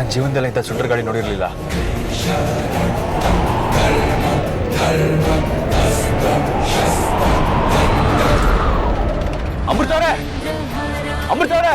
ನನ್ನ ಜೀವನದಲ್ಲಿ ಇಂಥ ಸುಂಟರ್ ಗಾಡಿ ನೋಡಿರಲಿಲ್ಲ. ಅಮೃತ ಅವರೇ, ಅಮೃತ ಅವರೇ,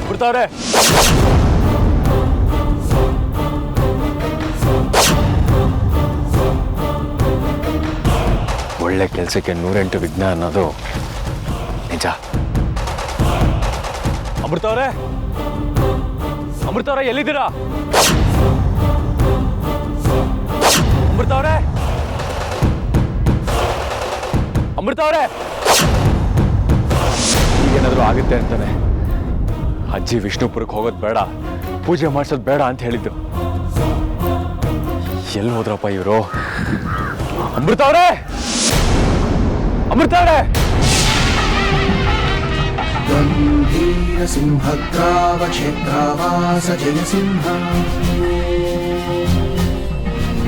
ಬಿಡ್ತಾವ್ರೆ. ಒಳ್ಳೆ ಕೆಲಸಕ್ಕೆ 108 ವಿಘ್ನ ಅನ್ನೋದು ನಿಜ. ಅಮೃತವ್ರೆ, ಅಮೃತವ್ರೆ, ಎಲ್ಲಿದ್ದೀರಾ? ಅಮೃತವ್ರೆ, ಅಮೃತವ್ರೆ, ಏನಾದರೂ ಆಗುತ್ತೆ ಅಂತಾನೆ ಅಜ್ಜಿ ವಿಷ್ಣುಪುರಕ್ಕೆ ಹೋಗೋದು ಬೇಡ, ಪೂಜೆ ಮಾಡಿಸೋದು ಬೇಡ ಅಂತ ಹೇಳಿದ್ದು. ಎಲ್ಲಿ ಹೋದ್ರಪ್ಪ ಇವರು? ಅಮೃತ ಅವರೇ, ಅಮೃತ ಅವರೇ! ಗಂಭೀರ ಸಿಂಹಗ್ರಾವ ಕ್ಷೇತ್ರವಾಸ ಜಯಸಿಂಹ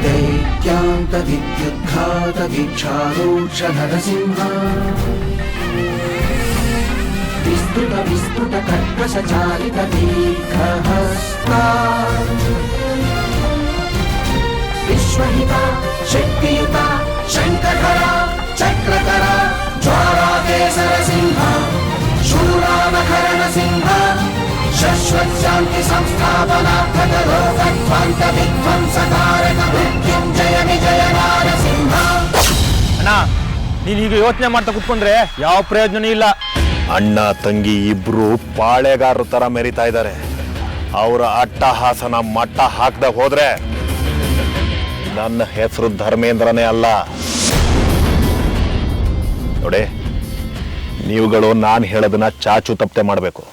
ದೈತ್ಯಾಂತ ವಿದ್ಯುದ್ಘಾತ ವೀಕ್ಷಾರೋಕ್ಷ ನರಸಿಂಹ ವಿಸ್ತೃತ ವಿಸ್ತೃತ ಕರ್ಕಶ ಚಾಲಿತ ದೀರ್ಘಹಸ್ತ ವಿಶ್ವಹಿತ ಶಕ್ತಿಯುತ ಶಂಕರ ಚಕ್ರಕರ ಜ್ವಾಲಾಕೇಸರ ಸಿಂಹ ಶೂರಾನಖರಣ ಸಿಂಹ ಶಶ್ವತ್ ಶಾಂತಿ ಸಂಸ್ಥಾಪನಾರ್ಥಕ ರೋಗಧ್ವಂತ ವಿಧ್ವಂಸಕಾರಕ ಮೃತ್ಯುಂಜಯ ವಿಜಯ ನಾರಸಿಂಹ. ಅಣ್ಣ, ನೀನೀಗ ಯೋಚನೆ ಮಾಡ್ತಾ ಕುತ್ಕೊಂಡ್ರೆ ಯಾವ ಪ್ರಯೋಜನ ಇಲ್ಲ. ಅಣ್ಣ ತಂಗಿ ಇಬ್ರು ಪಾಳೆಗಾರರ ತರ ಮೆರಿತಾ ಇದ್ದಾರೆ. ಅವರ ಅಟ್ಟಹಾಸನ ಮಟ್ಟ ಹಾಕದೆ ಹೋದ್ರೆ ನನ್ನ ಹೆಸರು ಧರ್ಮೇಂದ್ರನೇ ಅಲ್ಲ. ನೋಡಿ, ನೀವುಗಳು ನಾನು ಹೇಳೋದನ್ನ ಚಾಚು ತಪ್ಪದೆ ಮಾಡಬೇಕು.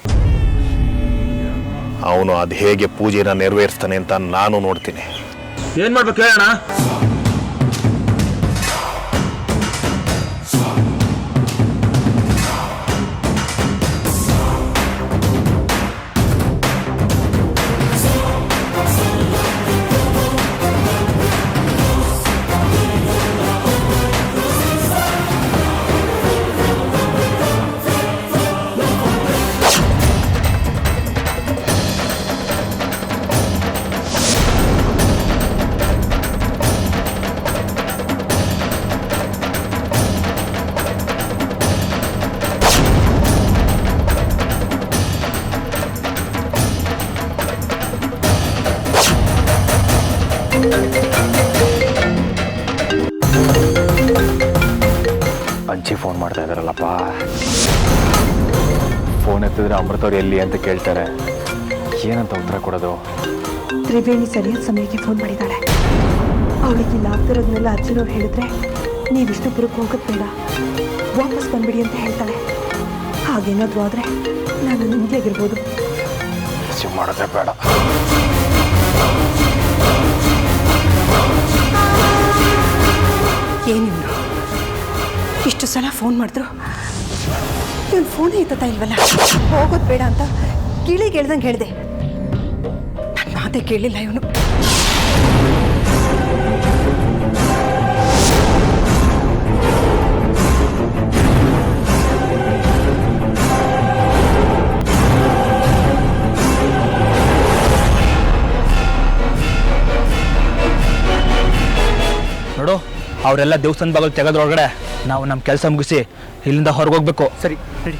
ಅವನು ಅದು ಹೇಗೆ ಪೂಜೆನ ನೆರವೇರಿಸ್ತಾನೆ ಅಂತ ನಾನು ನೋಡ್ತೀನಿ. ಏನ್ ಮಾಡ್ಬೇಕು ಹೇಳೋಣ? ಅಜ್ಜಿ ಫೋನ್ ಮಾಡ್ತಾ ಇದಾರಲ್ಲಪ್ಪ. ಫೋನ್ ಎತ್ತಿದ್ರೆ ಅಮೃತವ್ರು ಎಲ್ಲಿ ಅಂತ ಕೇಳ್ತಾರೆ. ಏನಂತ ಉತ್ತರ ಕೊಡೋದು? ತ್ರಿವೇಣಿ ಸರಿಯಾದ ಸಮಯಕ್ಕೆ ಫೋನ್ ಮಾಡಿದ್ದಾಳೆ. ಅವಳಿಗೆ ಇಲ್ಲ ಆಗ್ತಿರೋದನ್ನೆಲ್ಲ ಅಜ್ಜನವ್ರು ಹೇಳಿದ್ರೆ ನೀವು ವಿಷ್ಣುಪುರಕ್ಕೆ ಹೋಗೋದು ಬೇಡ, ವಾಪಸ್ ಬಂದ್ಬಿಡಿ ಅಂತ ಹೇಳ್ತಾಳೆ. ಹಾಗೇನಾದರೂ ಆದರೆ ನಾನು ನಿಮ್ಮದಿಯಾಗಿರ್ಬೋದು. ರಿಸೀವ್ ಮಾಡೋದೇ ಬೇಡ. ಏನಿವ್ನು ಇಷ್ಟು ಸಲ ಫೋನ್ ಮಾಡಿದ್ರು ಇವನು ಫೋನೇ ಎತ್ತುತ್ತಾ ಇಲ್ವಲ್ಲ. ಹೋಗೋದು ಬೇಡ ಅಂತ ಕಿಳಿಗೆ ಹೇಳ್ದಂಗೆ ಹೇಳಿದೆ. ನನ್ನ ಮಾತೇ ಕೇಳಿಲ್ಲ ಇವನು. ನೋಡು, ಅವರೆಲ್ಲ ದೇವಸ್ಥಾನ ಬಾಗಿಲು ತೆಗೆದ್ರೊಳಗಡೆ ನಾವು ನಮ್ಮ ಕೆಲಸ ಮುಗಿಸಿ ಇಲ್ಲಿಂದ ಹೊರಗೋಗ್ಬೇಕು. ಸರಿ, ರೆಡಿ.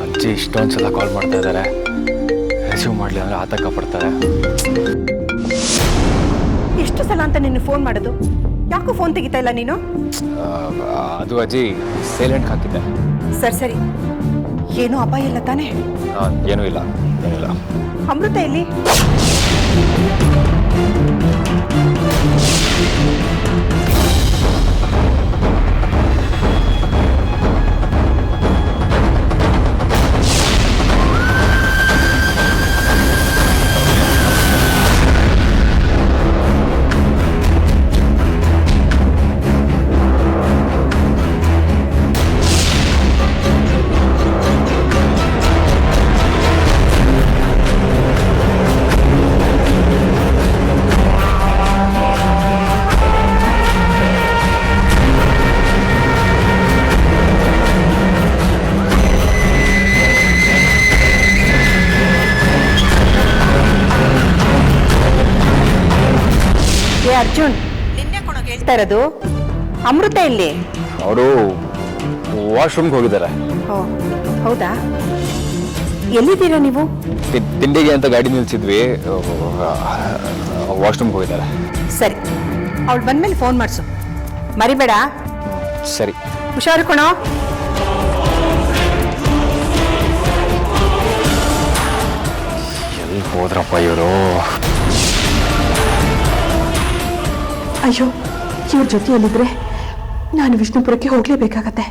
ಅಜ್ಜಿ ಇಷ್ಟೊಂದು ಸಲ ಕಾಲ್ ಮಾಡ್ತಾ ಇದ್ದಾರೆ, ರಿಸೀವ್ ಮಾಡಲಿ ಅಂದರೆ ಆತಂಕ ಪಡ್ತಾರೆ. ಎಷ್ಟು ಸಲ ಅಂತ ನಿನ್ನ ಫೋನ್ ಮಾಡೋದು? ಯಾಕೋ ಫೋನ್ ತೆಗಿತಾ ಇಲ್ಲ ನೀನು? ಅದು ಅಜ್ಜಿ ಸೈಲೆಂಟ್ ಹಾಕಿದ್ದೆ. ಸರಿ ಸರಿ, ಏನೂ ಅಪಾಯ ಇಲ್ಲ ತಾನೇ? ಏನೂ ಇಲ್ಲ, ಏನಿಲ್ಲ. ಅಮೃತ ಎಲ್ಲಿ? ಅರ್ಜುನ್, ನಿನ್ನೆ ಕೊಣಗೆ ಹೇಳ್ತಾ ಇರೋದು. ಅಮೃತ ಎಲ್ಲಿ? ಅವರು ವಾಶ್ರೂಮ್ಗೆ ಹೋಗಿದ್ದಾರೆ. ಓ ಹೌದಾ? ಎಲ್ಲಿದ್ದೀರಾ ನೀವು? ತಿಂಡಿಗೆ ಅಂತ ಗಾಡಿ ನಿಲ್ಸಿದ್ವಿ, ವಾಶ್ರೂಮ್ಗೆ ಹೋಗಿದ್ದಾರೆ. ಸರಿ, ಅವಳು ಬಂದ್ಮೇಲೆ ಫೋನ್ ಮಾಡಿಸು, ಮರಿಬೇಡ. ಸರಿ, ಹುಷಾರು ಕಣೋ. ಎಲ್ಲಿ ಹೋದ್ರಪ್ಪ ಇವರು? ಅಯ್ಯೋ, ಇವ್ರ ಜೊತೆಯಲ್ಲಿದ್ರೆ ನಾನು ವಿಷ್ಣುಪುರಕ್ಕೆ ಹೋಗಲೇಬೇಕಾಗತ್ತೆ.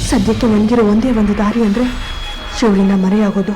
ಸದ್ಯಕ್ಕೆ ನನಗಿರೋ ಒಂದೇ ಒಂದು ದಾರಿ ಅಂದರೆ ಶಿವಳಿನ ಮರೆಯಾಗೋದು.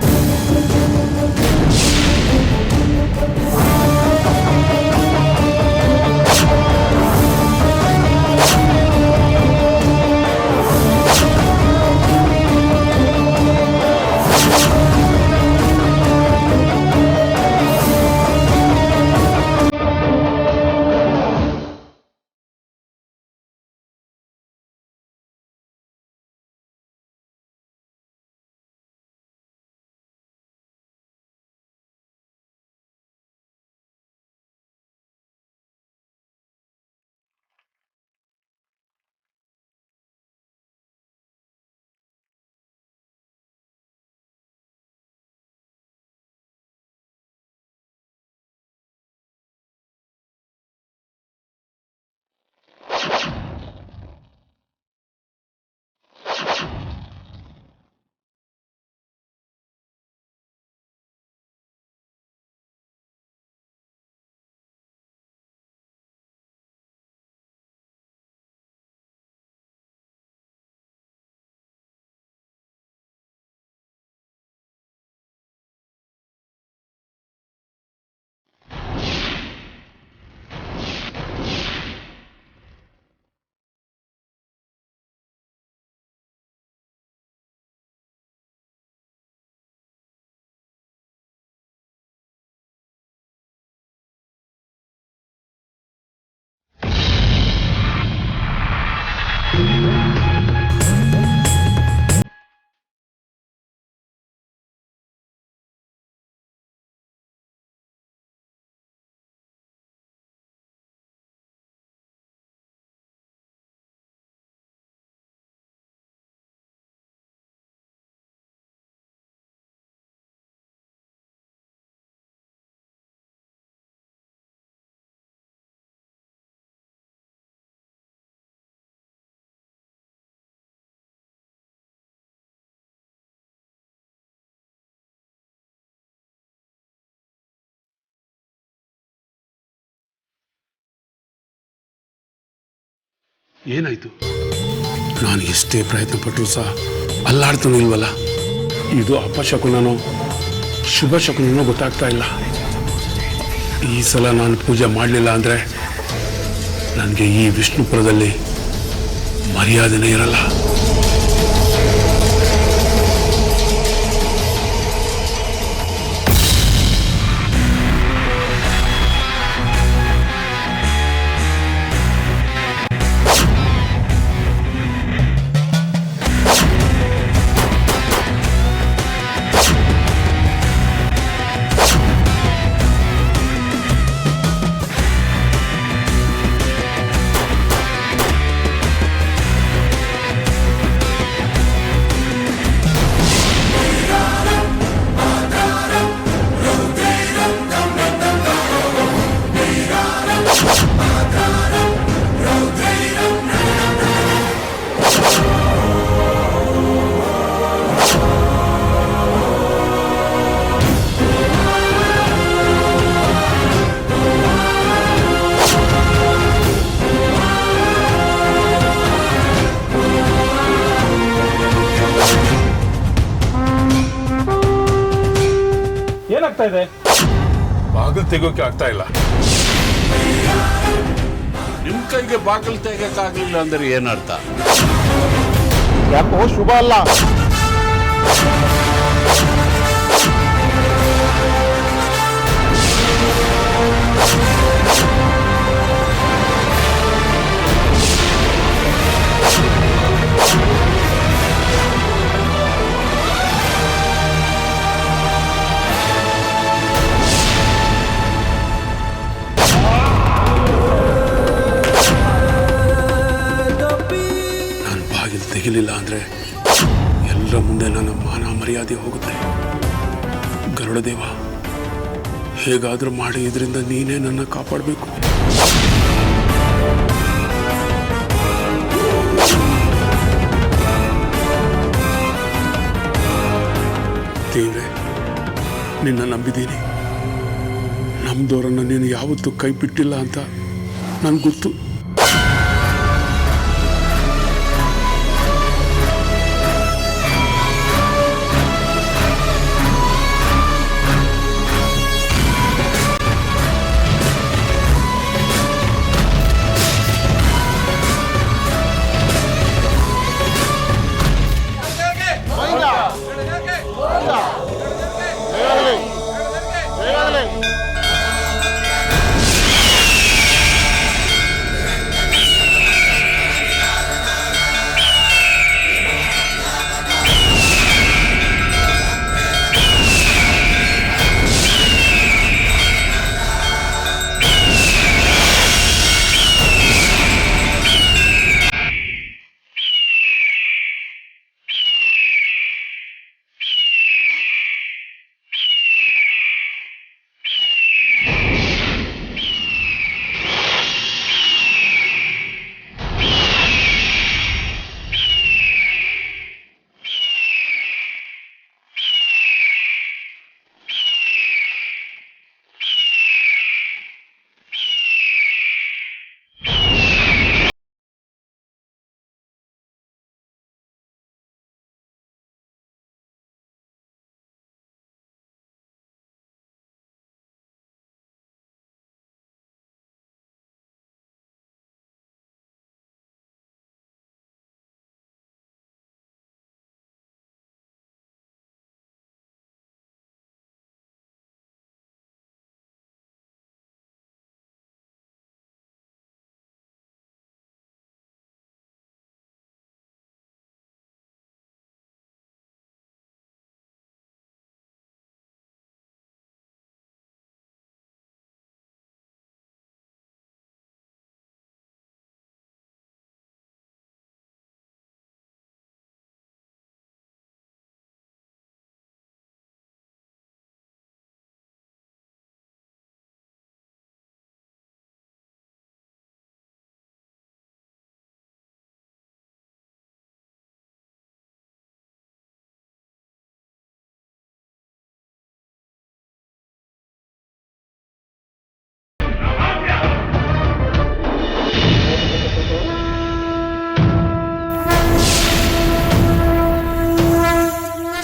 ಏನಾಯ್ತು? ನಾನು ಎಷ್ಟೇ ಪ್ರಯತ್ನ ಪಟ್ಟರು ಸಹ ಅಲ್ಲಾಡ್ತಾನೆ ಇಲ್ವಲ್ಲ. ಇದು ಅಪಶಕುನನೋ ಶುಭ ಶಕುನನೋ ಗೊತ್ತಾಗ್ತಾ ಇಲ್ಲ. ಈ ಸಲ ನಾನು ಪೂಜೆ ಮಾಡಲಿಲ್ಲ ಅಂದರೆ ನನಗೆ ಈ ವಿಷ್ಣುಪುರದಲ್ಲಿ ಮರ್ಯಾದೆನೇ ಇರಲ್ಲ. ಏನಾಗ್ತಾ ಇದೆ? ಬಾಗಿಲು ತೆಗೋಕೆ ಆಗ್ತಾ ಇಲ್ಲ. ನಿಮ್ ಕೈಗೆ ಬಾಗಿಲು ತೆಗಕ್ಕಾಗ್ಲಿಲ್ಲ ಅಂದ್ರೆ ಏನರ್ಥ? ಯಾಕೋ ಶುಭ ಅಲ್ಲ. ತೆಗಿಲಿಲ್ಲ ಅಂದರೆ ಎಲ್ಲರ ಮುಂದೆ ನನ್ನ ಮಾನ ಮರ್ಯಾದೆ ಹೋಗುತ್ತೆ. ಗರುಡದೇವ, ಹೇಗಾದರೂ ಮಾಡಿ ಇದರಿಂದ ನೀನೇ ನನ್ನ ಕಾಪಾಡಬೇಕು. ದೇವ್ರೆ, ನಿನ್ನ ನಂಬಿದ್ದೀನಿ. ನಮ್ದವರನ್ನು ನೀನು ಯಾವತ್ತೂ ಕೈ ಬಿಟ್ಟಿಲ್ಲ ಅಂತ ನನಗೆ ಗೊತ್ತು.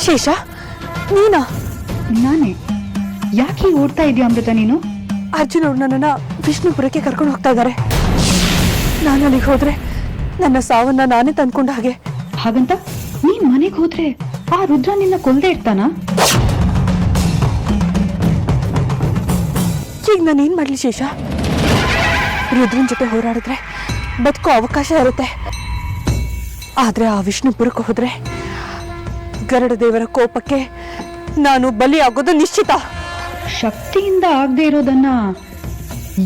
ಶೇಷ ನೀನಾ? ನಾನೇ. ಯಾಕೆ ಹೀಗೆ ಓಡ್ತಾ ಇದೀಯ ಅಮೃತ ನೀನು? ಅರ್ಜುನ್ ಅವ್ರು ನನ್ನನ್ನು ವಿಷ್ಣುಪುರಕ್ಕೆ ಕರ್ಕೊಂಡು ಹೋಗ್ತಾ ಇದ್ದಾರೆ. ನಾನು ಅಲ್ಲಿಗೆ ಹೋದ್ರೆ ನನ್ನ ಸಾವನ್ನ ನಾನೇ ತಂದ್ಕೊಂಡ ಹಾಗೆ. ಹಾಗಂತ ನೀನ್ ಮನೆಗೆ ಹೋದ್ರೆ ಆ ರುದ್ರ ನಿನ್ನ ಕೊಲ್ದೇ ಇರ್ತಾನ? ಈಗ ನಾನೇನ್ ಮಾಡ್ಲಿ ಶೇಷ? ರುದ್ರನ್ ಜೊತೆ ಹೋರಾಡಿದ್ರೆ ಬದುಕೋ ಅವಕಾಶ ಇರುತ್ತೆ. ಆದ್ರೆ ಆ ವಿಷ್ಣುಪುರಕ್ಕೆ ಹೋದ್ರೆ ಗರುಡ ದೇವರ ಕೋಪಕ್ಕೆ ನಾನು ಬಲಿ ಆಗೋದು ನಿಶ್ಚಿತ. ಶಕ್ತಿಯಿಂದ ಆಗದೆ ಇರೋದನ್ನ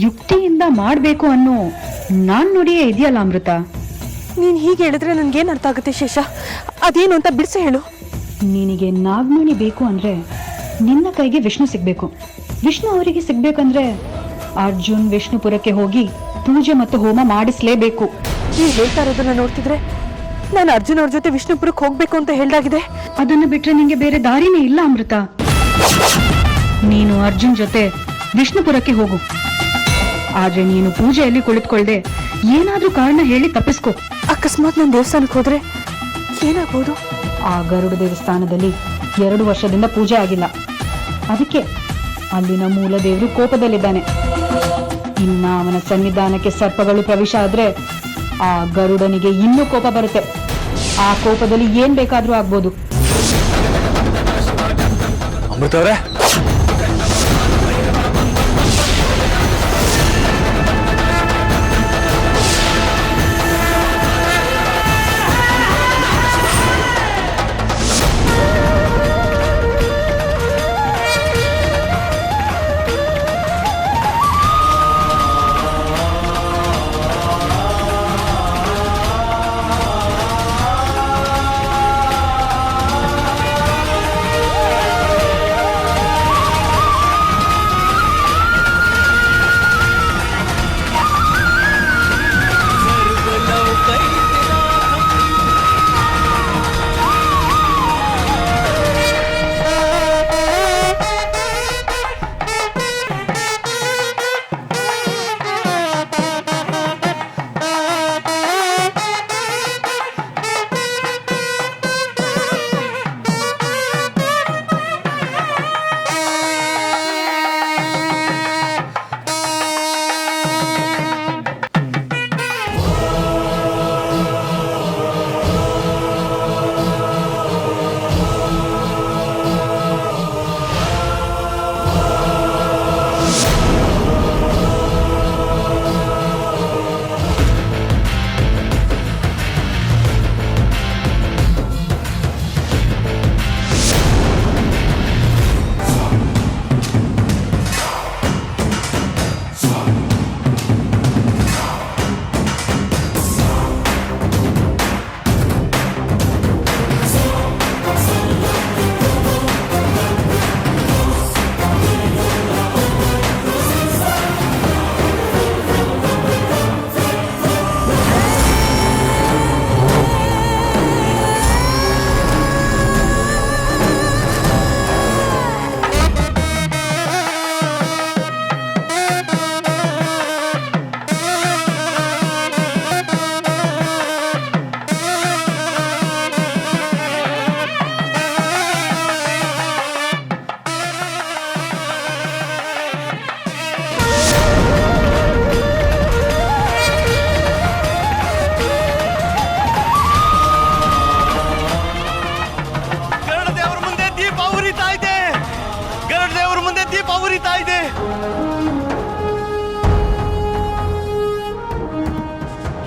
ಯುಕ್ತಿಯಿಂದ ಮಾಡ್ಬೇಕು ಅನ್ನೋ ನಾನ್ ನೋಡಿಯೇ ಇದೆಯಲ್ಲ ಅಮೃತ. ನೀನ್ ಹೀಗೆ ಹೇಳಿದ್ರೆ ನನ್ಗೇನ್ ಅರ್ಥ ಆಗುತ್ತೆ ಶೇಷ? ಅದೇನು ಅಂತ ಬಿಡಿಸಿ ಹೇಳು. ನಿನಗೆ ನಾಗಮಣಿ ಬೇಕು ಅಂದ್ರೆ ನಿನ್ನ ಕೈಗೆ ವಿಷ್ಣು ಸಿಗ್ಬೇಕು. ವಿಷ್ಣು ಅವರಿಗೆ ಸಿಗ್ಬೇಕಂದ್ರೆ ಅರ್ಜುನ್ ವಿಷ್ಣುಪುರಕ್ಕೆ ಹೋಗಿ ಪೂಜೆ ಮತ್ತು ಹೋಮ ಮಾಡಿಸ್ಲೇಬೇಕು. ನೀವ್ ಹೇಳ್ತಾ ಇರೋದನ್ನ ನೋಡ್ತಿದ್ರೆ ನಾನು ಅರ್ಜುನ್ ಅವ್ರ ಜೊತೆ ವಿಷ್ಣುಪುರಕ್ಕೆ ಹೋಗ್ಬೇಕು ಅಂತ ಹೇಳ್ದಾಗಿದೆ. ಅದನ್ನ ಬಿಟ್ರೆ ನಿಂಗೆ ಬೇರೆ ದಾರಿನೇ ಇಲ್ಲ ಅಮೃತ. ನೀನು ಅರ್ಜುನ್ ಜೊತೆ ವಿಷ್ಣುಪುರಕ್ಕೆ ಹೋಗು. ಆದ್ರೆ ನೀನು ಪೂಜೆಯಲ್ಲಿ ಕುಳಿತುಕೊಳ್ಳದೆ ಏನಾದ್ರೂ ಕಾರಣ ಹೇಳಿ ತಪ್ಪಿಸ್ಕೊ. ಅಕಸ್ಮಾತ್ ನಾನು ದೇವಸ್ಥಾನಕ್ಕೆ ಹೋದ್ರೆ ಏನಾಗ್ಬೋದು? ಆ ಗರುಡ ದೇವಸ್ಥಾನದಲ್ಲಿ 2 ವರ್ಷದಿಂದ ಪೂಜೆ ಆಗಿಲ್ಲ. ಅದಕ್ಕೆ ಅಲ್ಲಿನ ಮೂಲ ದೇವರು ಕೋಪದಲ್ಲಿದ್ದಾನೆ. ಇನ್ನ ಅವನ ಸನ್ನಿಧಾನಕ್ಕೆ ಸರ್ಪಗಳು ಪ್ರವೇಶ ಆದ್ರೆ ಆ ಗರುಡನಿಗೆ ಇನ್ನೂ ಕೋಪ ಬರುತ್ತೆ. ಆ ಕೋಪದಲ್ಲಿ ಏನ್ ಬೇಕಾದ್ರೂ ಆಗ್ಬೋದು. ಅಮೃತ ಅವರೇ,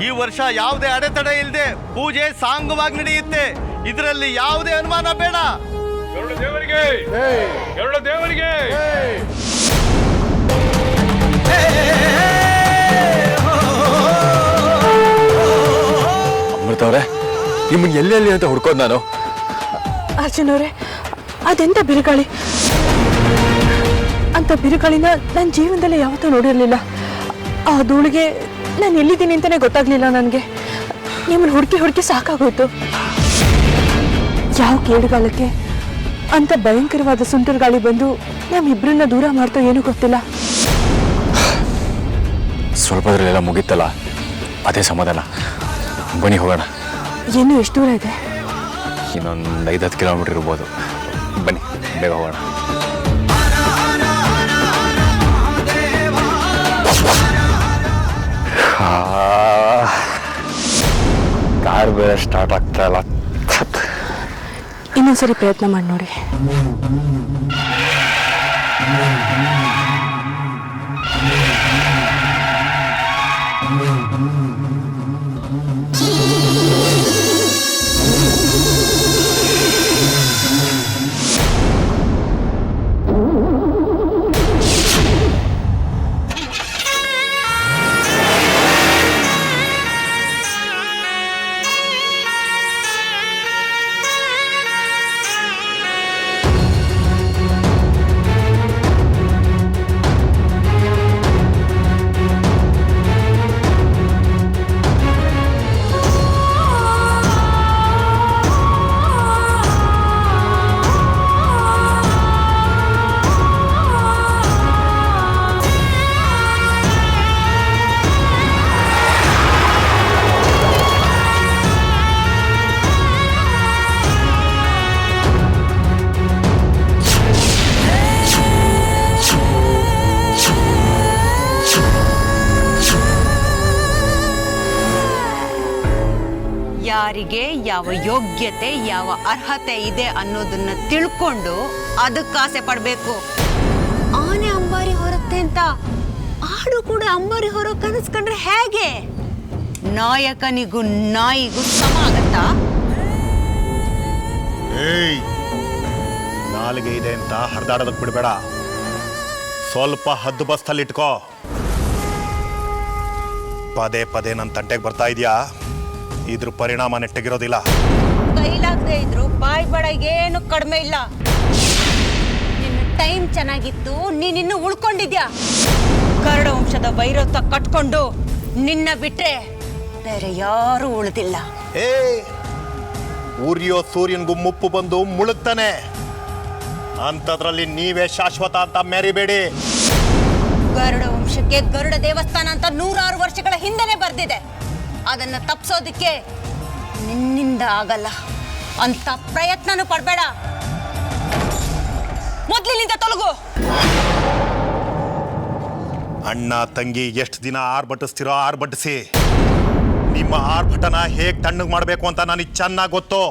ಈ ವರ್ಷ ಯಾವುದೇ ಅಡೆತಡೆ ಇಲ್ಲದೆ ಪೂಜೆ ಸಾಂಗವಾಗಿ ನಡೆಯುತ್ತೆ. ಇದರಲ್ಲಿ ಯಾವುದೇ ಅನುಮಾನ ಬೇಡ. ಅಮೃತ ಅವರೇ, ನಿಮ್ಮನ್ನ ಎಲ್ಲೆಲ್ಲಿ ಅಂತ ಹುಡ್ಕೋದು ನಾನು. ಅರ್ಜುನ್ ಅವರೇ, ಅದೆಂತ ಬಿರುಗಾಳಿ! ಅಂತ ಬಿರುಗಾಳಿನ ನನ್ನ ಜೀವನದಲ್ಲಿ ಯಾವತ್ತೂ ನೋಡಿರಲಿಲ್ಲ. ಆ ಧೂಳಿಗೆ ನಾನು ಎಲ್ಲಿದ್ದೀನಿ ಅಂತಾನೆ ಗೊತ್ತಾಗ್ಲಿಲ್ಲ ನನಗೆ. ನಿಮ್ಮನ್ನು ಹುಡುಕಿ ಸಾಕಾಗೋಯ್ತು. ಯಾವ ಕೇಡುಗಾಲಕ್ಕೆ ಅಂತ ಭಯಂಕರವಾದ ಸುಂಟರ್ ಗಾಳಿ ಬಂದು ನಮ್ಮಿಬ್ಬರನ್ನ ದೂರ ಮಾಡ್ತೋ ಏನೂ ಗೊತ್ತಿಲ್ಲ. ಸ್ವಲ್ಪದ್ರಲ್ಲೆಲ್ಲ ಮುಗಿತ್ತಲ್ಲ, ಅದೇ ಸಮಾಧಾನ. ಬನ್ನಿ ಹೋಗೋಣ. ಇನ್ನೂ ಎಷ್ಟು ದೂರ ಇದೆ? ಇನ್ನೊಂದು 5-10 ಕಿಲೋಮೀಟರ್ ಇರ್ಬೋದು. ಬನ್ನಿ ಬೇಗ ಹೋಗೋಣ. ಕಾರ್ ಬೇರೆ ಸ್ಟಾರ್ಟ್ ಆಗ್ತಾ ಇಲ್ಲ. ಇನ್ನೊಂದ್ಸರಿ ಪ್ರಯತ್ನ ಮಾಡಿ ನೋಡಿ. ಯಾರಿಗೆ ಯಾವ ಯೋಗ್ಯತೆ ಯಾವ ಅರ್ಹತೆ ಇದೆ ಅನ್ನೋದನ್ನ ತಿಳ್ಕೊಂಡು ಅದಕ್ಕೆ ಆಸೆ ಪಡಬೇಕು. ಆನೆ ಅಂಬಾರಿ ಹೊರತ್ತೆ ಅಂತ ಆಡು ಕೂಡ ಅಂಬಾರಿ ಹೊರೋ ಕನಸ್ಕೊಂಡ್ರೆ ಹೇಗೆ? ನಾಯಕನಿಗೂ ನಾಯಿಗೂ ಸಮ ಆಗತ್ತಾ? ಏಯ್, ನಾಲಿಗೆ ಇದೆ ಅಂತ ಹರಿದಾಡೋದಕ್ಕೆ ಬಿಡಬೇಡ. ಸ್ವಲ್ಪ ಹದ್ದು ಬಸ್ತಲ್ಲಿ ಇಟ್ಕೋ. ಪದೇ ಪದೇ ನನ್ನ ತಂಟೆಗೆ ಬರ್ತಾ ಇದೆಯಾ? ಇದ್ರ ಪರಿಣಾಮ ನೆಟ್ಟಗಿರೋದಿಲ್ಲ. ಕೈಲಾಗದೆ ಇದ್ರು ಬಾಯ್ ಬಡ ಏನು ಕಡಿಮೆ ಇಲ್ಲ. ನಿನ್ನ ಟೈಮ್ ಚೆನ್ನಾಗಿತ್ತು, ನೀನಿನ್ನು ಉಳ್ಕೊಂಡಿದ್ಯಾ. ಕರಡ ವಂಶದ ವೈರತ್ವ ಕಟ್ಕೊಂಡು ನಿನ್ನ ಬಿಟ್ರೆ ಬೇರೆ ಯಾರು ಉಳಿದಿಲ್ಲ. ಏ, ಉರಿಯೋ ಸೂರ್ಯನ್ಗೂ ಮುಪ್ಪು ಬಂದು ಮುಳುಗ್ತಾನೆ. ಅಂಥದ್ರಲ್ಲಿ ನೀವೇ ಶಾಶ್ವತ ಅಂತ ಮೆರಿಬೇಡಿ. ಗರುಡ ವಂಶಕ್ಕೆ ಗರುಡ ದೇವಸ್ಥಾನ ಅಂತ 106 ವರ್ಷಗಳ ಹಿಂದೆನೆ ಬರ್ದಿದೆ. ಅದನ್ನ ತಪ್ಪಿಸೋದಕ್ಕೆ ನಿನ್ನಿಂದ ಆಗಲ್ಲ ಅಂತ ಪ್ರಯತ್ನನೂ ಪಡಬೇಡ. ಮೊದಲಿನಿಂದ ತೊಲಗು. ಅಣ್ಣ ತಂಗಿ ಎಷ್ಟು ದಿನ ಆರ್ಭಟಿಸ್ತಿರೋ ಆರ್ಭಟಿಸಿ. ನಿಮ್ಮ ಆರ್ಭಟನ ಹೇಗೆ ತಣ್ಣಗೆ ಮಾಡಬೇಕು ಅಂತ ನನಗೆ ಚೆನ್ನಾಗಿ ಗೊತ್ತು.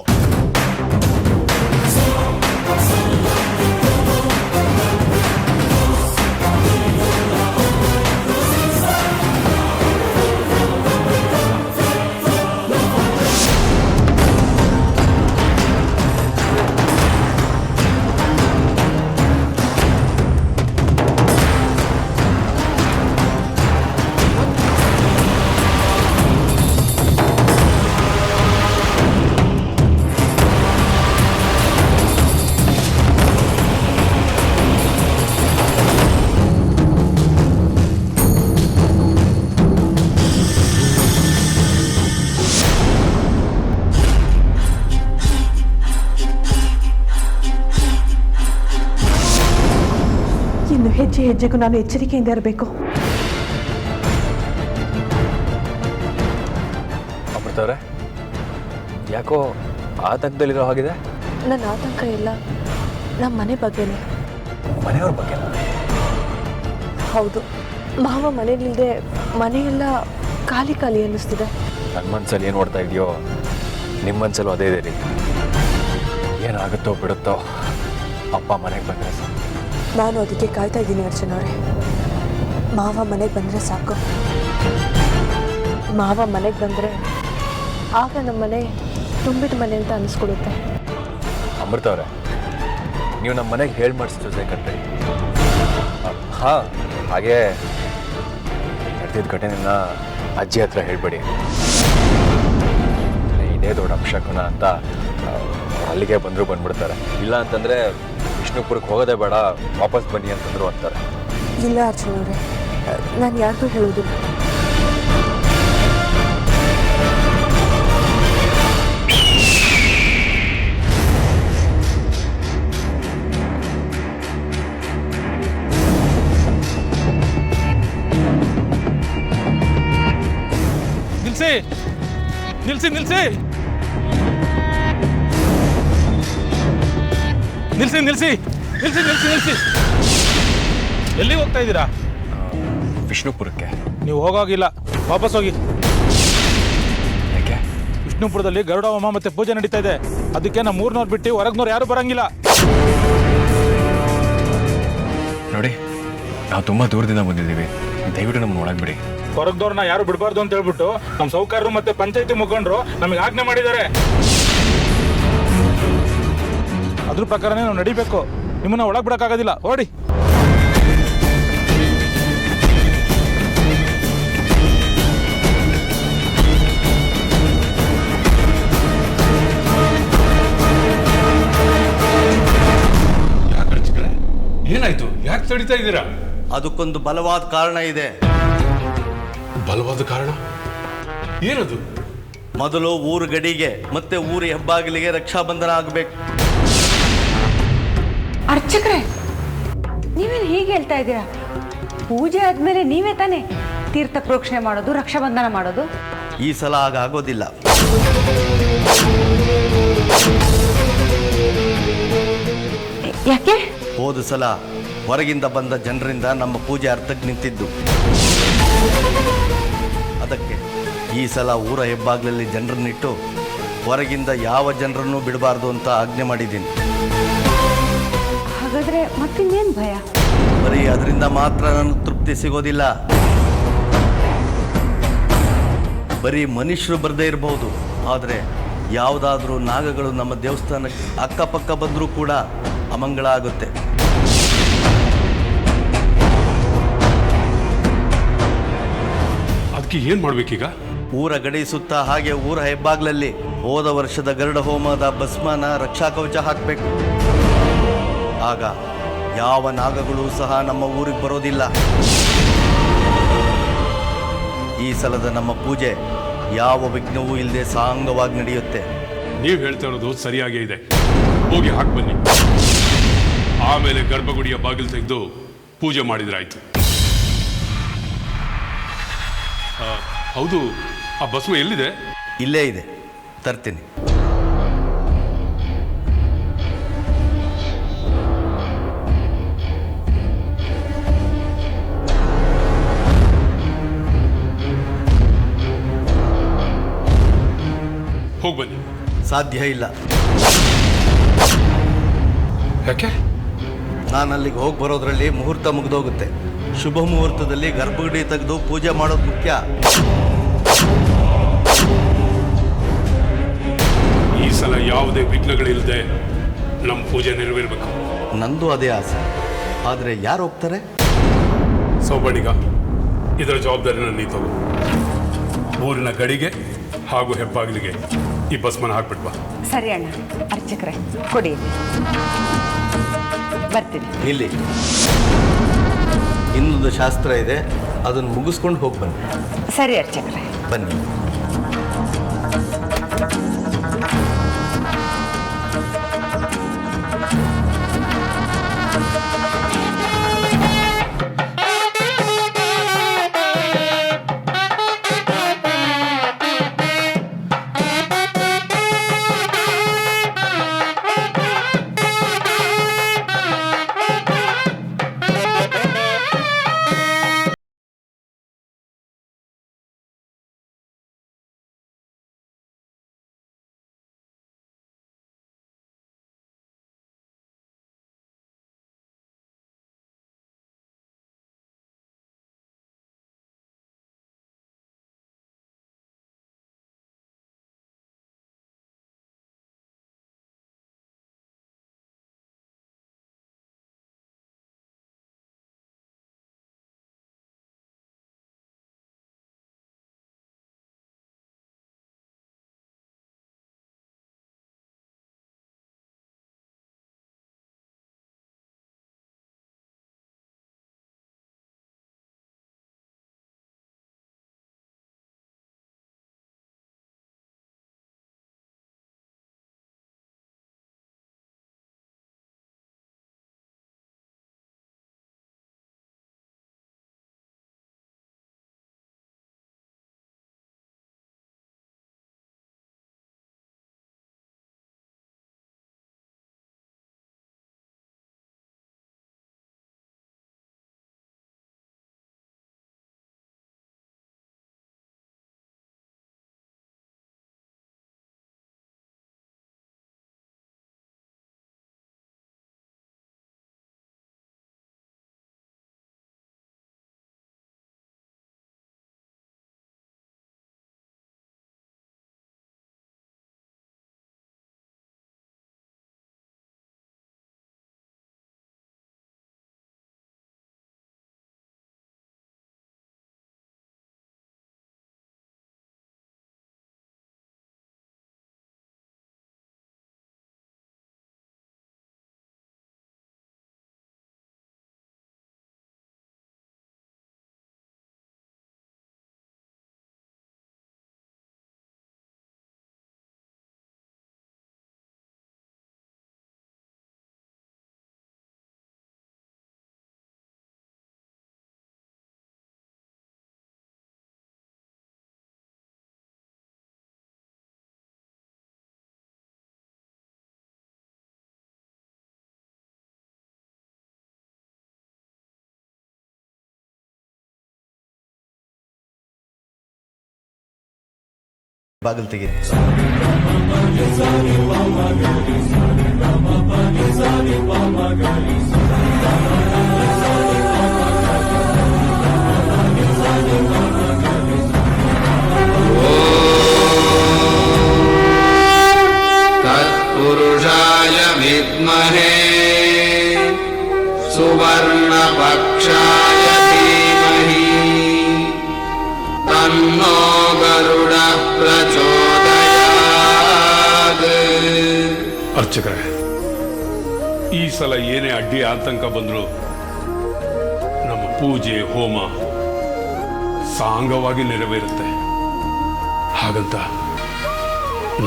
ಇನ್ನು ಹೆಜ್ಜೆ ಹೆಜ್ಜೆಗೂ ನಾನು ಎಚ್ಚರಿಕೆಯಿಂದ ಇರಬೇಕು. ಅಮೃತವ್ರೆ, ಯಾಕೋ ಆತಂಕದಲ್ಲಿರೋ ಹಾಗಿದೆ? ನನ್ನ ಆತಂಕ ಇಲ್ಲ, ನಮ್ಮ ಮನೆ ಬಗ್ಗೆನೇ. ಮನೆಯವ್ರ ಬಗ್ಗೆ? ಹೌದು, ಮಾವ ಮನೇಲಿಲ್ಲದೆ ಮನೆಯೆಲ್ಲ ಖಾಲಿ ಖಾಲಿ ಅನ್ನಿಸ್ತಿದೆ. ನನ್ನ ಮನಸ್ಸಲ್ಲಿ ಏನು ಓಡ್ತಾ ಇದೆಯೋ ನಿಮ್ಮ ಮನಸ್ಸಲ್ಲೂ ಅದೇ ಇದೆ ರೀ. ಏನಾಗುತ್ತೋ ಬಿಡುತ್ತೋ ಅಪ್ಪ ಮನೆಗೆ ಬಂದರೆ ನಾನು ಅದಕ್ಕೆ ಕಾಯ್ತಾ ಇದ್ದೀನಿ ಅರ್ಚನವ್ರೆ. ಮಾವ ಮನೆಗೆ ಬಂದರೆ ಸಾಕು. ಮಾವ ಮನೆಗೆ ಬಂದರೆ ಆಗ ನಮ್ಮ ಮನೆ ತುಂಬಿದ ಮನೆ ಅಂತ ಅನಿಸ್ಕೊಡುತ್ತೆ. ಅಮೃತವ್ರೆ, ನೀವು ನಮ್ಮ ಮನೆಗೆ ಹೇಳಿ ಮಾಡಿಸಿದ್ರು ಕಣ್ರಿ. ಹಾಂ, ಹಾಗೆ ನಡೆದಿದ್ದ ಘಟನೆನ ಅಜ್ಜಿ ಹತ್ರ ಹೇಳ್ಬೇಡಿ. ಇದೇ ದೊಡ್ಡ ಅಪಶಕುನ ಅಂತ ಅಲ್ಲಿಗೆ ಬಂದರೂ ಬಂದ್ಬಿಡ್ತಾರೆ. ಇಲ್ಲ ಅಂತಂದರೆ ವಿಷ್ಣುಪುರಕ್ಕೆ ಹೋಗೋದೇ ಬೇಡ, ವಾಪಸ್ ಬನ್ನಿ ಅಂತಂದ್ರು ಅಂತಾರೆ. ಇಲ್ಲ ಅರ್ಚನವ್ರೆ, ನಾನು ಯಾರಿಗೂ ಹೇಳೋದಿಲ್ಲ. ನಿಲ್ಸಿ ನಿಲ್ಸಿ ನಿಲ್ಸಿ. ನಿಲ್ಸಿ ನಿಲ್ಸಿ ನಿಲ್ಸಿ ನಿಲ್ಸಿ ನಿಲ್ಸಿ ಎಲ್ಲಿಗೆ ಹೋಗ್ತಾ ಇದ್ದೀರಾ? ವಿಷ್ಣುಪುರಕ್ಕೆ. ನೀವು ಹೋಗೋಗಿಲ್ಲ, ವಾಪಸ್ ಹೋಗಿ. ಯಾಕೆ? ವಿಷ್ಣುಪುರದಲ್ಲಿ ಗರುಡ ಹೋಮ ಮತ್ತೆ ಪೂಜೆ ನಡೀತಾ ಇದೆ. ಅದಕ್ಕೆ ನಮ್ಮ ಮೂರ್ನವ್ರು ಬಿಟ್ಟು ಹೊರಗ್ನವ್ರು ಯಾರು ಬರಂಗಿಲ್ಲ. ನೋಡಿ, ನಾವು ತುಂಬಾ ದೂರದಿಂದ ಬಂದಿದ್ದೀವಿ, ದಯವಿಟ್ಟು ನಮ್ಮನ್ನು ಒಳಗೆ ಬಿಡಿ. ಹೊರಗ್ದವ್ರನ್ನ ಯಾರು ಬಿಡಬಾರ್ದು ಅಂತ ಹೇಳ್ಬಿಟ್ಟು ನಮ್ಮ ಸೌಕರ್ಯರು ಮತ್ತೆ ಪಂಚಾಯತಿ ಮುಖಂಡರು ನಮಗೆ ಆಜ್ಞೆ ಮಾಡಿದ್ದಾರೆ. ಅದ್ರ ಪ್ರಕಾರನೇ ನಾವು ನಡಿಬೇಕು. ನಿಮ್ಮನ್ನ ಒಳಗೆ ಬಿಡಕ್ಕಾಗೋದಿಲ್ಲ, ಹೊರಡಿ. ಏನಾಯ್ತು? ಯಾಕೆ ತಡಿತಾ ಇದ್ದೀರಾ? ಅದಕ್ಕೊಂದು ಬಲವಾದ ಕಾರಣ ಇದೆ. ಬಲವಾದ ಕಾರಣ ಏನದು? ಮೊದಲು ಊರು ಗಡಿಗೆ ಮತ್ತೆ ಊರು ಹೆಬ್ಬಾಗಿಲಿಗೆ ರಕ್ಷಾಬಂಧನ ಆಗಬೇಕು. ಅರ್ಚಕ್ರೆ, ನೀವೇನು ಹೀಗೆ ಹೇಳ್ತಾ ಇದ್ದೀರಾ? ಪೂಜೆ ಆದ್ಮೇಲೆ ನೀವೇ ತಾನೇ ತೀರ್ಥ ಪ್ರೋಕ್ಷಣೆ ಮಾಡೋದು, ರಕ್ಷಾಬಂಧನ ಮಾಡೋದು? ಈ ಸಲ ಆಗೋದಿಲ್ಲ. ಯಾಕೆ? ಹೋದ ಸಲ ಹೊರಗಿಂದ ಬಂದ ಜನರಿಂದ ನಮ್ಮ ಪೂಜೆ ಅರ್ಥಕ್ಕೆ ನಿಂತಿದ್ದು. ಅದಕ್ಕೆ ಈ ಸಲ ಊರ ಹೆಬ್ಬಾಗ್ಲಲ್ಲಿ ಜನರನ್ನಿಟ್ಟು ಹೊರಗಿಂದ ಯಾವ ಜನರನ್ನು ಬಿಡಬಾರ್ದು ಅಂತ ಆಜ್ಞೆ ಮಾಡಿದ್ದೀನಿ. ಹಾಗಾದ್ರೆ ಮತ್ತಿನ್ನೇನು ಭಯ? ಬರೀ ಅದರಿಂದ ಮಾತ್ರ ನನಗೆ ತೃಪ್ತಿ ಸಿಗೋದಿಲ್ಲ. ಬರೀ ಮನುಷ್ಯರು ಬರದೇ ಇರಬಹುದು, ಆದರೆ ಯಾವುದಾದ್ರೂ ನಾಗಗಳು ನಮ್ಮ ದೇವಸ್ಥಾನಕ್ಕೆ ಅಕ್ಕಪಕ್ಕ ಬಂದರೂ ಕೂಡ ಅಮಂಗಳ ಆಗುತ್ತೆ. ಅದಕ್ಕೆ ಏನ್ ಮಾಡ್ಬೇಕೀಗ? ಊರ ಗಡಿ ಸುತ್ತ ಹಾಗೆ ಊರ ಹೆಬ್ಬಾಗ್ಲಲ್ಲಿ ಹೋದ ವರ್ಷದ ಗರುಡ ಹೋಮದ ಭಸ್ಮನ ರಕ್ಷಾ ಕವಚ ಹಾಕಬೇಕು. ಆಗ ಯಾವ ನಾಗಗಳು ಸಹ ನಮ್ಮ ಊರಿಗೆ ಬರೋದಿಲ್ಲ. ಈ ಸಲದ ನಮ್ಮ ಪೂಜೆ ಯಾವ ವಿಘ್ನವೂ ಇಲ್ಲದೆ ಸಾಂಗವಾಗಿ ನಡೆಯುತ್ತೆ. ನೀವು ಹೇಳ್ತಾ ಇರೋದು ಸರಿಯಾಗೇ ಇದೆ. ಹೋಗಿ ಹಾಕಿ ಬನ್ನಿ. ಆಮೇಲೆ ಗರ್ಭಗುಡಿಯ ಬಾಗಿಲು ತೆಗೆದು ಪೂಜೆ ಮಾಡಿದ್ರಾಯ್ತು. ಹೌದು, ಆ ಭಸ್ಮ ಎಲ್ಲಿದೆ? ಇಲ್ಲೇ ಇದೆ, ತರ್ತೀನಿ. ಹೋಗಿ ಬನ್ನಿ. ಸಾಧ್ಯ ಇಲ್ಲ. ಯಾಕೆ? ನಾನು ಅಲ್ಲಿಗೆ ಹೋಗಿ ಬರೋದ್ರಲ್ಲಿ ಮುಹೂರ್ತ ಮುಗಿದೋಗುತ್ತೆ. ಶುಭ ಮುಹೂರ್ತದಲ್ಲಿ ಗರ್ಭಗುಡಿ ತೆಗೆದು ಪೂಜೆ ಮಾಡೋದು ಮುಖ್ಯ. ಈ ಸಲ ಯಾವುದೇ ವಿಘ್ನಗಳಿಲ್ಲದೆ ನಮ್ಮ ಪೂಜೆ ನೆರವೇರಬೇಕು. ನಂದು ಅದೇ ಆಸೆ. ಆದರೆ ಯಾರು ಹೋಗ್ತಾರೆ? ಸೌಬಣಿಗ, ಇದರ ಜವಾಬ್ದಾರಿನ ನೀ ತಗೋ. ಊರಿನ ಗಡಿಗೆ ಹಾಗೂ ಹೆಬ್ಬಾಗಿಲಿಗೆ ಈ ಭಸ್ಮನ ಹಾಕ್ಬಿಟ್ವಾ? ಸರಿ ಅಣ್ಣ. ಅರ್ಚಕ್ರೆ, ಕೊಡಿ, ಬರ್ತೀನಿ. ಇಲ್ಲಿ ಇನ್ನೊಂದು ಶಾಸ್ತ್ರ ಇದೆ, ಅದನ್ನು ಮುಗಿಸ್ಕೊಂಡು ಹೋಗಿ ಬನ್ನಿ. ಸರಿ ಅರ್ಚಕ್ರೆ, ಬನ್ನಿ. ಬಾಗಿಲು ತೆಗೀರಿ. तत्पुरुषाय विद्महे सुवर्णपक्षाय धीमहि तन्नो गरुडः प्रचोदयात्. ಅರ್ಚಕರೇ, ಈ ಸಲ ಏನೇ ಅಡ್ಡಿ ಆತಂಕ ಬಂದರೂ ನಮ್ಮ ಪೂಜೆ ಹೋಮ ಸಾಂಗವಾಗಿ ನೆರವೇರುತ್ತೆ. ಹಾಗಂತ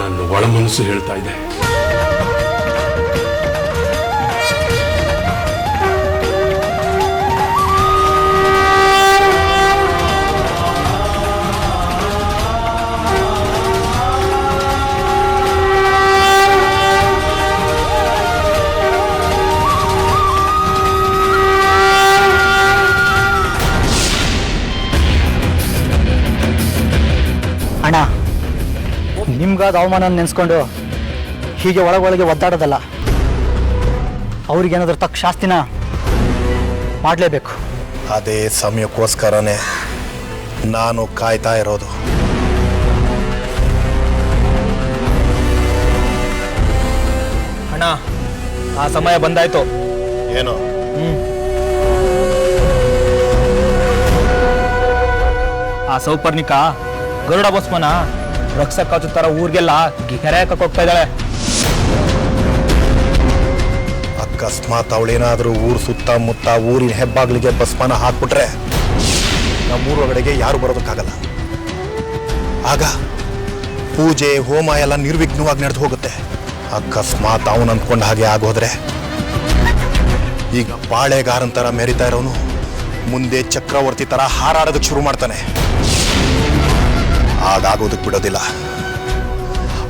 ನನ್ನ ಒಳ ಮನಸ್ಸು ಹೇಳ್ತಾ ಇದೆ. ಅಣ್ಣ, ನಿಮ್ಗಾದ ಅವಮಾನ ನೆನೆಸ್ಕೊಂಡು ಹೀಗೆ ಒಳಗೊಳಗೆ ಒದ್ದಾಡೋದಲ್ಲ. ಅವ್ರಿಗೇನಾದ್ರೂ ತಕ್ಕ ಶಾಸ್ತಿನ ಮಾಡಲೇಬೇಕು. ಅದೇ ಸಮಯಕ್ಕೋಸ್ಕರನೇ ನಾನು ಕಾಯ್ತಾ ಇರೋದು. ಅಣ್ಣ, ಆ ಸಮಯ ಬಂದಾಯ್ತು. ಏನು? ಆ ಸೌಪರ್ಣಿಕ ಗರುಡ ಬಸ್ಮನ ರಕ್ಷಕ ತರ ಊರಿಗೆಲ್ಲ ಗೆರೆ ಹಾಕಕ್ಕೆ ಹೋಗ್ತಾ ಇದ್ದಾಳೆ. ಅಕಸ್ಮಾತ್ ಅವಳೇನಾದ್ರೂ ಊರು ಸುತ್ತಮುತ್ತ ಊರಿನ ಹೆಬ್ಬಾಗ್ಲಿಗೆ ಭಸ್ಮನ ಹಾಕ್ಬಿಟ್ರೆ ನಮ್ಮೂರೊಳಗಡೆಗೆ ಯಾರು ಬರೋದಕ್ಕಾಗಲ್ಲ. ಆಗ ಪೂಜೆ ಹೋಮ ಎಲ್ಲ ನಿರ್ವಿಘ್ನವಾಗಿ ನಡೆದು ಹೋಗುತ್ತೆ. ಅಕಸ್ಮಾತ್ ಅವನು ಅಂದ್ಕೊಂಡ ಹಾಗೆ ಆಗೋದ್ರೆ ಈಗ ಬಾಳೆಗಾರಂತರ ಮೆರಿತಾ ಇರೋನು ಮುಂದೆ ಚಕ್ರವರ್ತಿ ತರ ಹಾರಾಡೋದಕ್ಕೆ ಶುರು ಮಾಡ್ತಾನೆ. ಆಗೋದಕ್ಕೆ ಬಿಡೋದಿಲ್ಲ.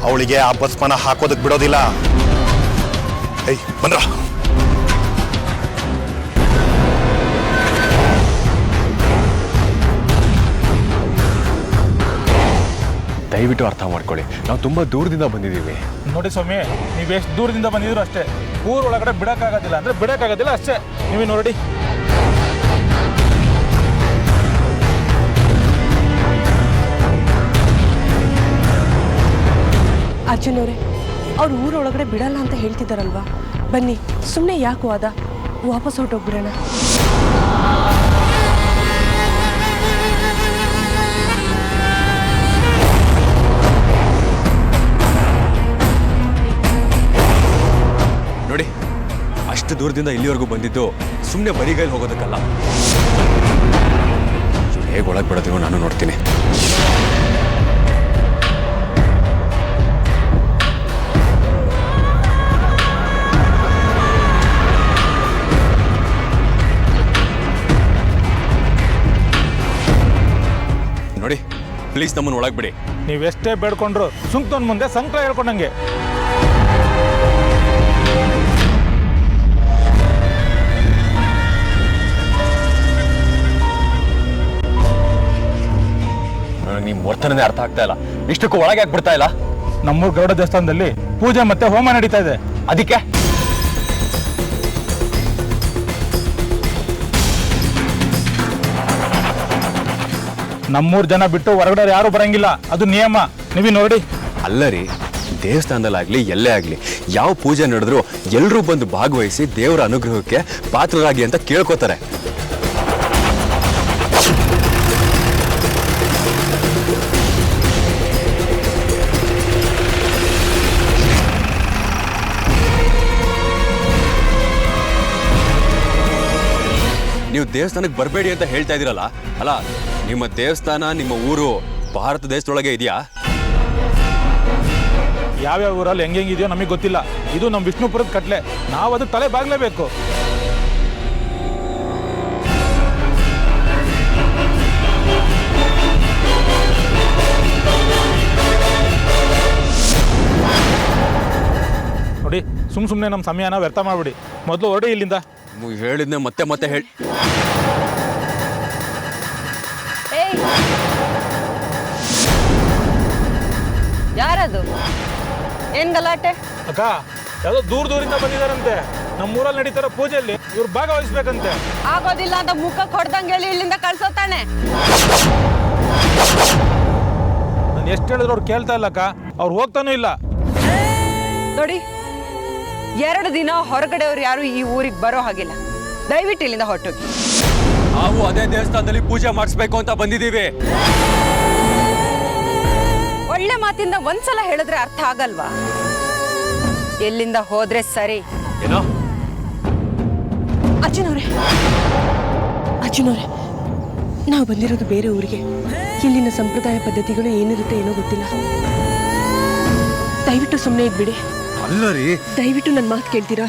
ಅವಳಿಗೆ ಆ ಭಸ್ಮನ ಹಾಕೋದಕ್ಕೆ ಬಿಡೋದಿಲ್ಲ. ಏಯ್ ಬಂದ್ರ, ದಯವಿಟ್ಟು ಅರ್ಥ ಮಾಡ್ಕೊಳ್ಳಿ, ನಾವು ತುಂಬ ದೂರದಿಂದ ಬಂದಿದ್ದೀವಿ. ನೋಡಿ ಸ್ವಾಮಿ, ನೀವು ಎಷ್ಟು ದೂರದಿಂದ ಬಂದಿದ್ರು ಅಷ್ಟೇ, ಊರೊಳಗಡೆ ಬಿಡೋಕ್ಕಾಗೋದಿಲ್ಲ ಅಂದರೆ ಬಿಡೋಕ್ಕಾಗೋದಿಲ್ಲ ಅಷ್ಟೇ. ನೀವೇ ನೋಡಿ. ಅರ್ಜುನವ್ರೆ, ಅವ್ರು ಊರೊಳಗಡೆ ಬಿಡಲ್ಲ ಅಂತ ಹೇಳ್ತಿದ್ದಾರಲ್ವಾ? ಬನ್ನಿ, ಸುಮ್ಮನೆ ಯಾಕೆ ವಾದ, ವಾಪಸ್ ಹೊರಟೋಗ್ಬಿಡೋಣ. ನೋಡಿ, ಅಷ್ಟು ದೂರದಿಂದ ಇಲ್ಲಿವರೆಗೂ ಬಂದಿದ್ದು ಸುಮ್ಮನೆ ಬರಿಗೈಲಿ ಹೋಗೋದಕ್ಕಲ್ಲ. ಹೇಗೆ ಒಳಗೆ ಬಿಡೋದಿರೋ ನಾನು ನೋಡ್ತೀನಿ. ನೋಡಿ, ಪ್ಲೀಸ್ ನಮ್ಮನ್ನು ಒಳಗೆ ಬಿಡಿ. ನೀವೆಷ್ಟೇ ಬೇಡ್ಕೊಂಡ್ರು ಸುಂಕ್ತನ ಮುಂದೆ ಸಂಕಟ ಹೇಳ್ಕೊಂಡಂಗೆ. ನಿಮ್ಮ ವರ್ತನೆ ಅರ್ಥ ಆಗ್ತಾ ಇಲ್ಲ. ಇಷ್ಟಕ್ಕೂ ಒಳಗೆ ಯಾಕೆ ಬಿಡ್ತಾ ಇಲ್ಲ? ನಮ್ಮೂರು ಗರುಡ ದೇವಸ್ಥಾನದಲ್ಲಿ ಪೂಜೆ ಮತ್ತೆ ಹೋಮ ನಡೀತಾ ಇದೆ. ಅದಕ್ಕೆ ನಮ್ಮೂರು ಜನ ಬಿಟ್ಟು ಹೊರಗಡೆ ಯಾರು ಬರಂಗಿಲ್ಲ, ಅದು ನಿಯಮ. ನೀವೇ ನೋಡಿ. ಅಲ್ಲ ರೀ, ದೇವಸ್ಥಾನದಲ್ಲಾಗ್ಲಿ ಎಲ್ಲೇ ಆಗಲಿ ಯಾವ ಪೂಜೆ ನಡೆದ್ರು ಎಲ್ಲರೂ ಬಂದು ಭಾಗವಹಿಸಿ ದೇವರ ಅನುಗ್ರಹಕ್ಕೆ ಪಾತ್ರರಾಗಿ ಅಂತ ಕೇಳ್ಕೊತಾರೆ. ನೀವು ದೇವಸ್ಥಾನಕ್ಕೆ ಬರಬೇಡಿ ಅಂತ ಹೇಳ್ತಾ ಇದ್ದೀರಲ್ಲ, ಅಲ್ಲ ನಿಮ್ಮ ದೇವಸ್ಥಾನ ನಿಮ್ಮ ಊರು ಭಾರತ ದೇಶದೊಳಗೆ ಇದೆಯಾ? ಯಾವ್ಯಾವ ಊರಲ್ಲಿ ಹೆಂಗಿದೆಯೋ ನಮಗೆ ಗೊತ್ತಿಲ್ಲ. ಇದು ನಮ್ಮ ವಿಷ್ಣುಪುರದ ಕಟ್ಲೆ, ನಾವು ಅದಕ್ಕೆ ತಲೆ ಬಾಗ್ಲೇಬೇಕು. ನೋಡಿ, ಸುಮ್ಮನೆ ನಮ್ಮ ಸಮಯನ ವ್ಯರ್ಥ ಮಾಡ್ಬಿಡಿ. ಮೊದಲು ಹೊರಡಿ ಇಲ್ಲಿಂದ. ಹೇಳಿದ್ನೆ ಮತ್ತೆ ಮತ್ತೆ ಹೇಳಿ. ಅದು ಏನ್ ಗಲಾಟೆ? ಅಕ್ಕ ಯಾವುದೋ ದೂರದಿಂದ ಬಂದಿದಾರಂತೆ. ನಮ್ಮೂರಲ್ಲಿ ನಡೀತಾರೋ ಪೂಜೆಯಲ್ಲಿ ಇವ್ರು ಭಾಗವಹಿಸ್ಬೇಕಂತೆ. ಆಗೋದಿಲ್ಲ ಅಂತ ಮುಖಕ್ಕೆ ಹೊಡೆದಂಗೆ ಹೇಳಿ ಇಲ್ಲಿಂದ ಕಳ್ಸೋತಾನೆ. ನಾನು ಎಷ್ಟು ಹೇಳಿದ್ರು ಅವ್ರು ಕೇಳ್ತಾ ಇಲ್ಲಕ್ಕ, ಅವ್ರು ಹೋಗ್ತಾನೂ ಇಲ್ಲ. ನೋಡಿ, 2 ದಿನ ಹೊರಗಡೆಯವ್ರು ಯಾರು ಈ ಊರಿಗೆ ಬರೋ ಹಾಗಿಲ್ಲ. ದಯವಿಟ್ಟು ಇಲ್ಲಿಂದ ಹೊರಟೋಗಿ. ನಾವು ಅದೇ ದೇವಸ್ಥಾನದಲ್ಲಿ ಪೂಜೆ ಮಾಡಿಸ್ಬೇಕು ಅಂತ ಬಂದಿದ್ದೀವಿ. ಒಳ್ಳೆ ಮಾತಿಂದ ಒಂದ್ಸಲ ಹೇಳಿದ್ರೆ ಅರ್ಥ ಆಗಲ್ವಾ? ಎಲ್ಲಿಂದ ಹೋದ್ರೆ ಸರಿ. ಏನೋ ಅಜ್ಜನವ್ರೆ, ನಾವು ಬಂದಿರೋದು ಬೇರೆ ಊರಿಗೆ. ಇಲ್ಲಿನ ಸಂಪ್ರದಾಯ ಪದ್ಧತಿಗಳು ಏನಿರುತ್ತೆ ಏನೋ ಗೊತ್ತಿಲ್ಲ. ದಯವಿಟ್ಟು ಸುಮ್ಮನೆ ಇದ್ಬಿಡಿ. ಅಲ್ಲ ರೀ, ದಯವಿಟ್ಟು ನನ್ನ ಮಾತು ಕೇಳ್ತೀರಾ?